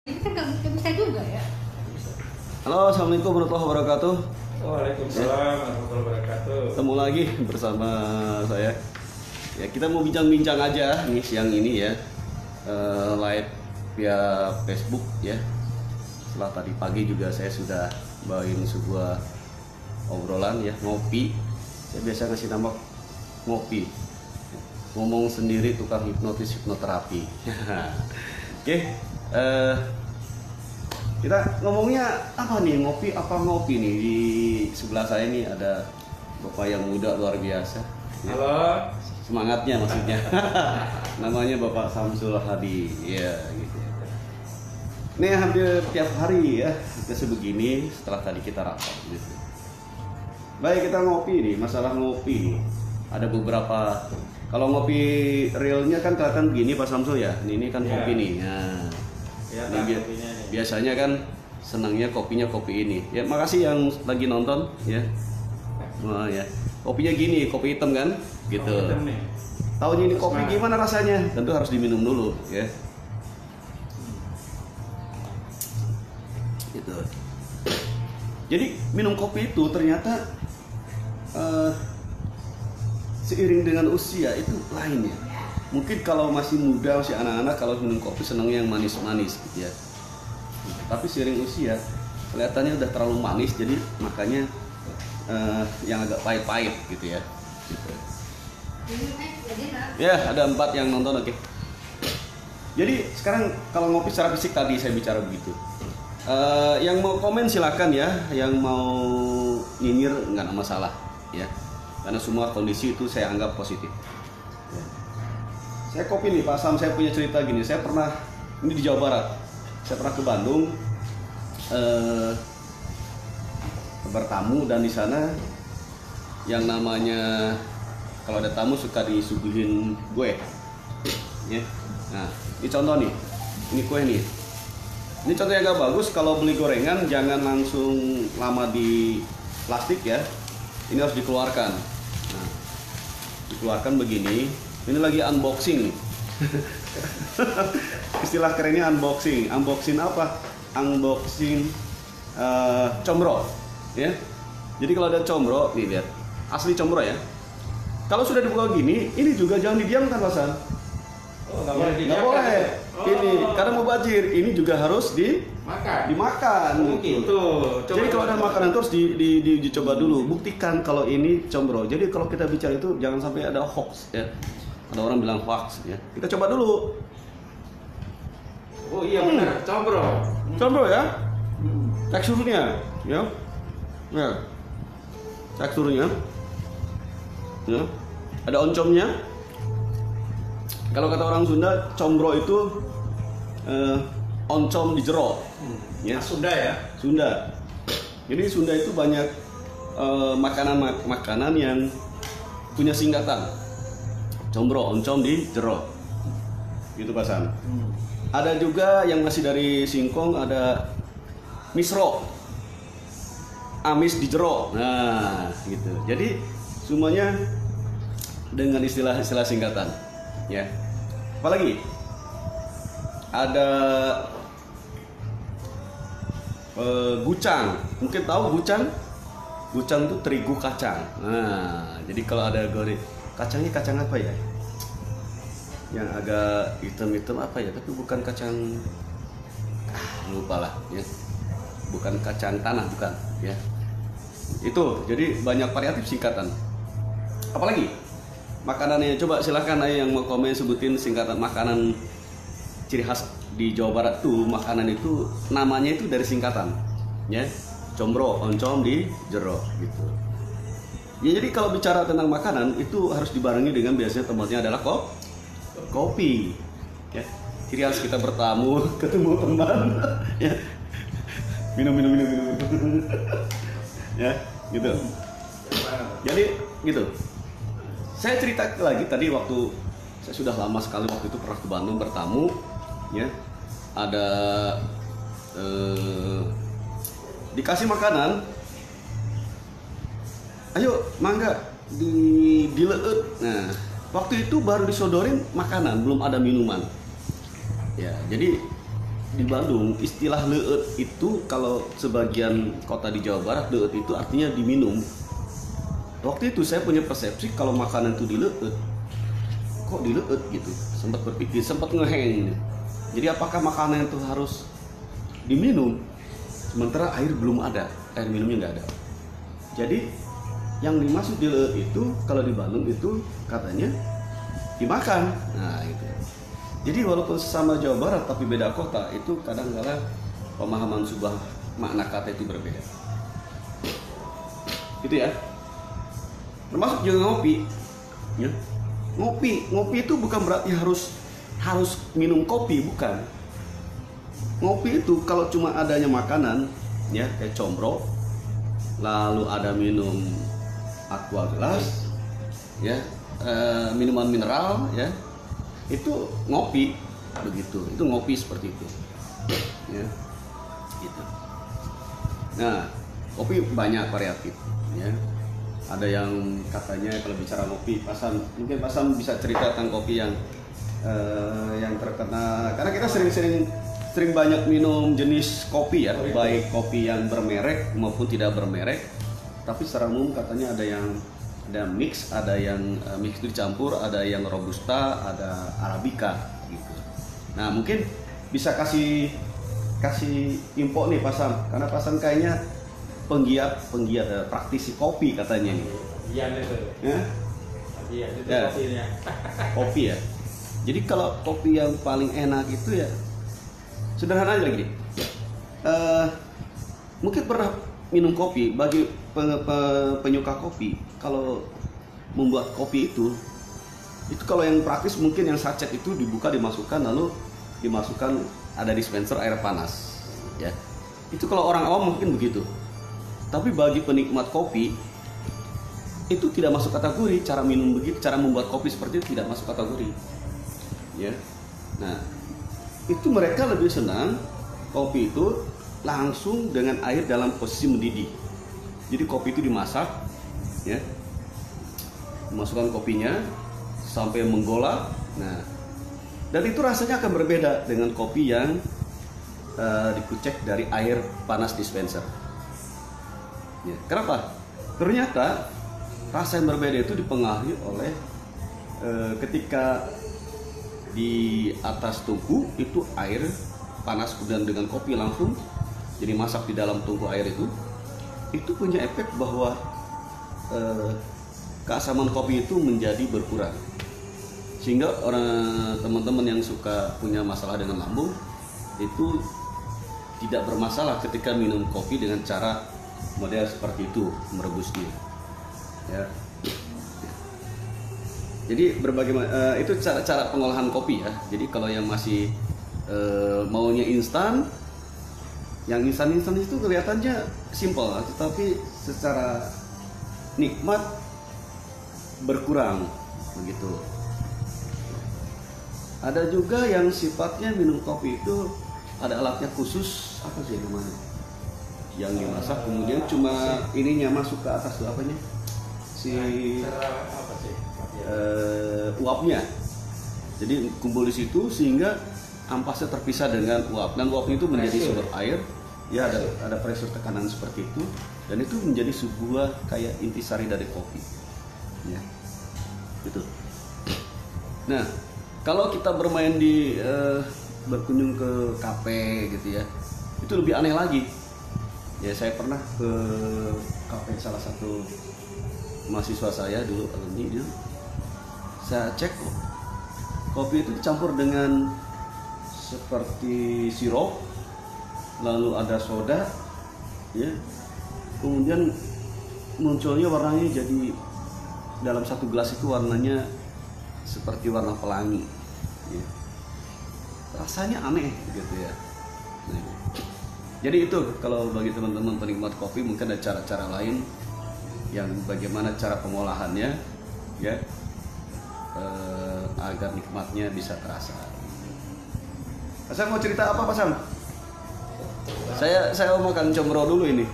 Kita nggak bisa juga ya. Halo, assalamualaikum warahmatullahi wabarakatuh. Waalaikumsalam warahmatullahi wabarakatuh. Ketemu lagi bersama saya. Ya, kita mau bincang-bincang aja nih siang ini ya, live via Facebook ya. Setelah tadi pagi juga saya sudah bawain sebuah obrolan ya, ngopi. Saya biasa ngasih nama ngopi. Ngomong sendiri tukang hipnotis hipnoterapi. Oke. Kita ngomongnya apa nih, ngopi nih. Di sebelah saya ini ada bapak yang muda luar biasa ya. Halo. Semangatnya maksudnya. Namanya Bapak Samsul Hadi ya gitu. Ini hampir tiap hari ya kita sebegini setelah tadi kita rapat gitu. Baik, kita ngopi nih, masalah ngopi nih. Ada beberapa, kalau ngopi realnya kan kelihatan begini Pak Samsul ya. Ini kan kopi nih. Nah, Ya, ini biasanya kan senangnya kopinya kopi ini. Ya, makasih yang lagi nonton ya. Wah ya, kopinya gini, kopi hitam kan, gitu. Tahunya ini kopi gimana rasanya? Tentu harus diminum dulu ya. Gitu. Jadi minum kopi itu ternyata seiring dengan usia itu lain ya. Mungkin kalau masih muda, masih anak-anak, kalau minum kopi senangnya yang manis-manis gitu ya. Tapi seiring usia kelihatannya udah terlalu manis, jadi makanya yang agak pahit-pahit gitu ya. Gitu. Ya, ada 4 yang nonton, oke. Jadi sekarang kalau ngopi secara fisik tadi saya bicara begitu. Yang mau komen silakan ya, yang mau nyinyir nggak ada masalah ya. Karena semua kondisi itu saya anggap positif. Ya. Saya kopi nih Pak Sam, saya punya cerita gini. Saya pernah, ini di Jawa Barat, saya pernah ke Bandung bertamu, dan di sana yang namanya kalau ada tamu suka disuguhin gue ya. Nah, ini contoh nih, ini kue nih. Ini contoh yang agak bagus. Kalau beli gorengan jangan langsung lama di plastik ya. Ini harus dikeluarkan. Nah, dikeluarkan begini. Ini lagi unboxing nih. Istilah kerennya unboxing. Unboxing apa? Unboxing combro ya. Jadi kalau ada combro, nih lihat. Asli combro ya. Kalau sudah dibuka gini, ini juga jangan didiamkan Pak San. Oh, nggak boleh. Ini karena mau bajir, ini juga harus dimakan. Gitu. Jadi kalau ada makanan terus dicoba dulu, buktikan kalau ini combro. Jadi kalau kita bicara itu jangan sampai ada hoax ya. Ada orang bilang hoax ya. Kita coba dulu. Oh iya benar, combro. Combro ya. Teksturnya ya. Ya. Teksturnya. Ya. Ada oncomnya. Kalau kata orang Sunda, combro itu oncom di jero. Ya. Sunda ya? Sunda. Jadi Sunda itu banyak makanan yang punya singkatan. Combro, oncom di jero. Gitu Pak San. Ada juga yang masih dari singkong, ada misro. Amis di jero. Nah, gitu. Jadi semuanya dengan istilah-istilah singkatan. Ya. Apalagi? Ada gucang. Mungkin tahu gucang? Gucang itu terigu kacang. Nah, jadi kalau ada goreng, kacangnya kacang apa ya? Yang agak hitam-hitam apa ya? Tapi bukan kacang, lupa lah ya. Bukan kacang tanah, bukan ya. Itu, jadi banyak variatif singkatan. Apalagi? Makanannya, coba silahkan ayo yang mau komen sebutin singkatan makanan ciri khas di Jawa Barat tuh. Makanan itu namanya itu dari singkatan ya. Combro, oncom di jero gitu. Ya, jadi kalau bicara tentang makanan itu harus dibarengi dengan biasanya tempatnya adalah kopi ya. Ciri khas kita bertamu, ketemu teman ya. Minum ya gitu. Jadi gitu. Saya cerita lagi tadi waktu saya sudah lama sekali waktu itu pernah ke Bandung bertamu ya. Ada dikasih makanan. Ayo mangga dileut. Nah, waktu itu baru disodorin makanan, belum ada minuman. Ya, jadi di Bandung istilah leut itu kalau sebagian kota di Jawa Barat leut itu artinya diminum. Waktu itu saya punya persepsi kalau makanan itu dileut, kok dileut gitu. Sempat berpikir, sempat ngeheng. Jadi apakah makanan itu harus diminum? Sementara air belum ada, air minumnya nggak ada. Jadi yang dimaksud dileut itu kalau di Bandung itu katanya dimakan. Nah itu. Jadi walaupun sesama Jawa Barat tapi beda kota, itu kadang-kadang pemahaman sebuah makna kata itu berbeda. Gitu ya. Termasuk juga ngopi. Ya. Ngopi itu bukan berarti harus minum kopi, bukan. Ngopi itu kalau cuma adanya makanan, ya kayak combro, lalu ada minum aqua gelas, ya minuman mineral, ya itu ngopi begitu, itu ngopi seperti itu, ya gitu. Nah kopi banyak variatif, ya ada yang katanya kalau bicara ngopi Pasan, mungkin Pasan bisa cerita tentang kopi yang terkena, karena kita sering banyak minum jenis kopi ya, baik kopi yang bermerek maupun tidak bermerek, tapi secara umum katanya ada mix, ada yang mix itu dicampur, ada yang robusta, ada arabica gitu. Nah mungkin bisa kasih info nih Pasam, karena Pasam kayaknya penggiat praktisi kopi katanya nih. Iya itu. Iya itu Ya. kopinya. Kopi ya. Jadi kalau kopi yang paling enak itu ya sederhana aja lagi. Mungkin pernah minum kopi, bagi penyuka kopi, kalau membuat kopi itu kalau yang praktis mungkin yang sachet itu dibuka, dimasukkan, lalu dimasukkan ada dispenser air panas, ya. Itu kalau orang awam mungkin begitu. Tapi bagi penikmat kopi itu tidak masuk kategori cara minum begitu, cara membuat kopi seperti itu tidak masuk kategori, ya. Nah, itu mereka lebih senang kopi itu langsung dengan air dalam posisi mendidih. Jadi kopi itu dimasak, ya, masukkan kopinya sampai menggolak. Nah, dan itu rasanya akan berbeda dengan kopi yang dikucek dari air panas dispenser. Ya, kenapa? Ternyata rasa yang berbeda itu dipengaruhi oleh ketika di atas tungku itu air panas, kemudian dengan kopi langsung jadi masak di dalam tungku air itu punya efek bahwa keasaman kopi itu menjadi berkurang, sehingga teman-teman yang suka punya masalah dengan lambung itu tidak bermasalah ketika minum kopi dengan cara model seperti itu, merebusnya, ya. Jadi berbagai itu cara pengolahan kopi ya. Jadi kalau yang masih maunya instan, yang instan itu kelihatannya simpel, tetapi secara nikmat berkurang begitu. Ada juga yang sifatnya minum kopi itu ada alatnya khusus, apa sih namanya, yang dimasak kemudian cuma ininya masuk ke atas tuh apanya Apa sih? uapnya, jadi kumpul di situ sehingga ampasnya terpisah dengan uap, dan uapnya itu menjadi sumber air, ya ada pressure, tekanan seperti itu, dan itu menjadi sebuah kayak intisari dari kopi, ya gitu. Nah kalau kita bermain di berkunjung ke kafe gitu ya, itu lebih aneh lagi. Ya saya pernah ke kafe salah satu mahasiswa saya dulu, alumni dia. Saya cek kok kopi itu dicampur dengan seperti sirup, lalu ada soda, ya. Kemudian munculnya warnanya jadi dalam satu gelas itu warnanya seperti warna pelangi, ya. Rasanya aneh gitu ya. Nah, jadi itu kalau bagi teman-teman penikmat kopi mungkin ada cara-cara lain yang bagaimana cara pengolahannya, ya, agar nikmatnya bisa terasa. Saya mau cerita apa Pak Sam? Saya mau makan combro dulu ini.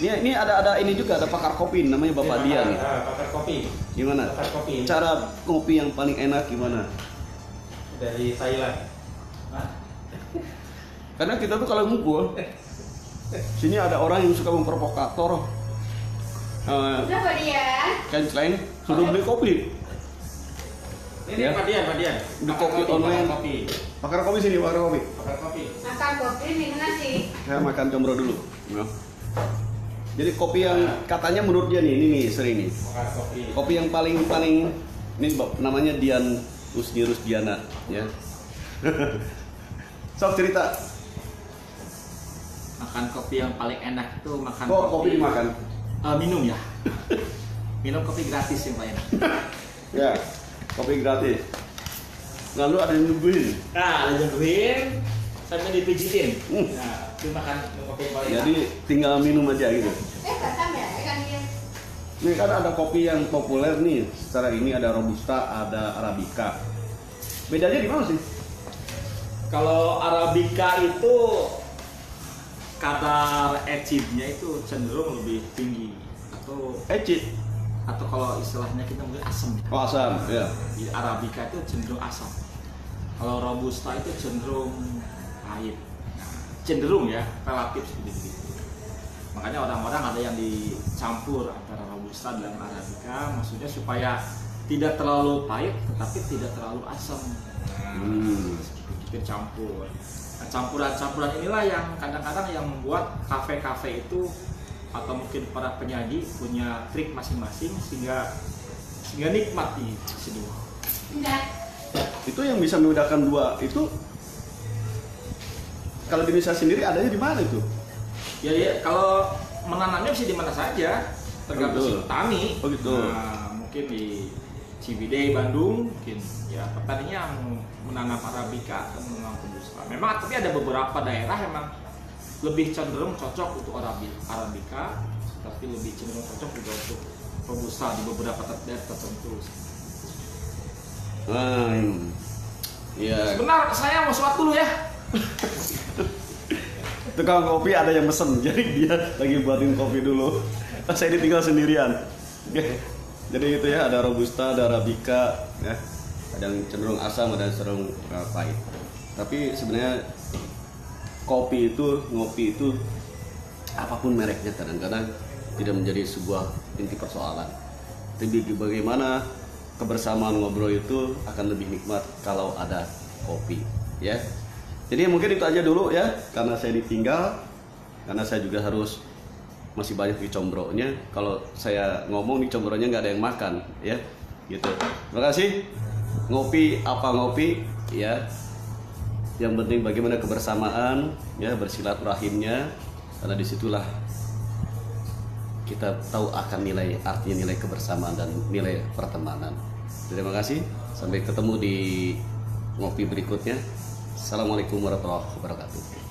Ini ada ini juga, ada pakar kopi namanya Bapak Dia nih. Pakar kopi. Gimana? Pakar kopi. Cara kopi yang paling enak gimana? Dari Thailand. Karena kita tuh kalau ngumpul, sini ada orang yang suka memprovokator. Kenapa dia? Cancleng, suruh beli kopi. Ini Ya. Padian. Beli kopi online. Kopi. Makan kopi sini, makan kopi. Makan kopi. Makan kopi, minum nasi. Saya makan combro dulu. Ya. Jadi kopi yang katanya menurut dia nih, ini nih sering nih. Makan kopi. Kopi yang paling ini namanya Dian Rusdiana, ya. Sok cerita. Makan kopi yang paling enak itu makan Kok kopi dimakan? Minum ya. Minum kopi gratis yang paling enak. Ya, kopi gratis. Lalu ada yang nungguin. Nah, ada jengguin sampai dipijitin. Hmm. Nah, itu makan kopi yang paling enak. Jadi tinggal minum aja gitu. Batam ya kan dia. Ini kan ada kopi yang populer nih. Secara ini ada Robusta, ada Arabica. Bedanya di mana sih? Kalau Arabica itu kadar acidnya itu cenderung lebih tinggi Ecit. atau kalau istilahnya kita mungkin asam. Oh, asam, ya. Di Arabica itu cenderung asam. Kalau Robusta itu cenderung pahit. Nah, cenderung ya, relatif seperti itu. Makanya orang-orang ada yang dicampur antara Robusta dan Arabica, maksudnya supaya tidak terlalu pahit tetapi tidak terlalu asam. Nah, seperti campur. Nah, campuran-campuran inilah yang kadang-kadang yang membuat kafe-kafe itu atau mungkin para penyaji punya trik masing-masing sehingga nikmat di sini. Enggak. Itu yang bisa membedakan dua itu. Kalau di Indonesia sendiri adanya di mana itu? Ya, kalau menanamnya bisa di mana saja, tergantung si Betul. petani. Oh, gitu. Nah, mungkin di Ciwidey, Bandung, mungkin ya petaninya yang menanam Arabica atau menanam Robusta. Memang tapi ada beberapa daerah memang lebih cenderung cocok untuk Arabica, tapi lebih cenderung cocok juga untuk Robusta di beberapa daerah tertentu. Ya. Sebentar, saya mau sholat dulu ya. Tukang kopi ada yang mesen, jadi dia lagi buatin kopi dulu. Saya ditinggal sendirian. Oke. Jadi itu ya, ada Robusta, ada Arabica, ya. Ada yang cenderung asam, ada yang cenderung pahit. Tapi sebenarnya ngopi itu apapun mereknya kadang-kadang tidak menjadi sebuah inti persoalan. Tapi bagaimana kebersamaan ngobrol itu akan lebih nikmat kalau ada kopi, ya. Jadi mungkin itu aja dulu ya, karena saya ditinggal, karena saya juga harus masih banyak di combronya. Kalau saya ngomong di combronya nggak ada yang makan, ya, gitu. Terima kasih. Ngopi apa ngopi, ya. Yang penting bagaimana kebersamaan, ya, bersilaturahimnya, karena disitulah kita tahu akan artinya nilai kebersamaan dan nilai pertemanan. Terima kasih. Sampai ketemu di ngopi berikutnya. Assalamualaikum warahmatullahi wabarakatuh.